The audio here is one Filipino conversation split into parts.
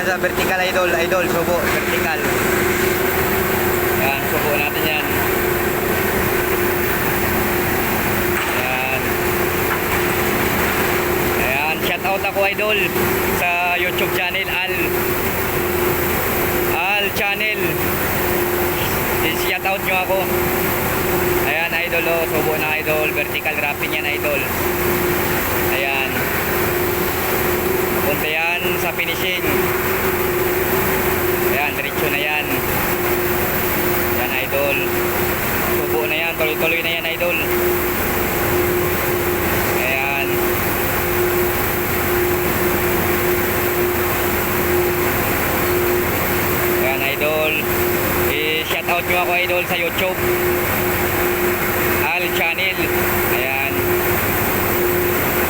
sa vertical idol, idol, subo, vertical. Yan, subo natin yan. Yan. Ayan, shout out ako idol sa YouTube channel, Al channel. I-shout out nyo ako. Ayan idol, oh, subo na idol, vertical wrapping yan idol. Ayan. Punta yan sa finishing. Ayan, diretso na yan. Ayan idol. Subo na yan, tuloy-tuloy na yan idol. Ayan. Ayan idol. I-shout out nyo ako idol sa YouTube, Al channel. Ayan.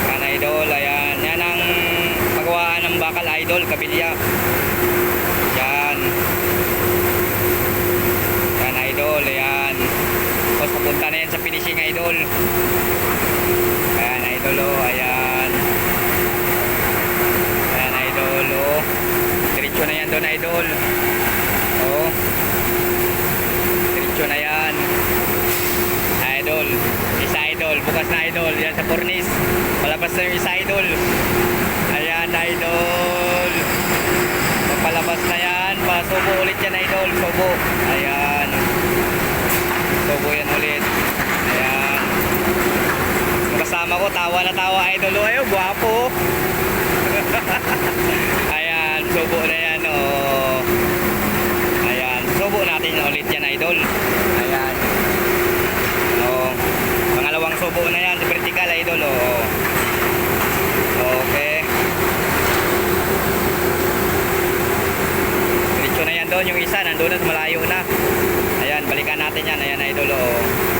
Ayan idol, ayan. Yan ang pagawaan ng bakal idol, kabilya. Yan. Yan idol, ayan. Tapos papunta na yan sa finishing idol. Ayan idol, oh, ayan. Ayan idol, oh. Diretso na yan doon idol. Oh. Diretso na yan. Idol. Isa idol, bukas na idol. Yan sa furnace. Palabas na yung isa idol. Ayan idol. Palabas na yan. Pasubo ulit yan idol. Subo. Ayan. Subo yan ulit. Ayan. Kasama ko, tawa na tawa idol. O ayun, guwapo. Ayan, subo na yan. Oh. Ayan, subo natin ulit yan idol. Ayan. Oh. Pangalawang subo na yan. Vertical idol. Oh. Okay. Diretso na yan doon. Yung isa nandun at malayo na. Ayan, balikan natin yan. Ayan idol. Oh.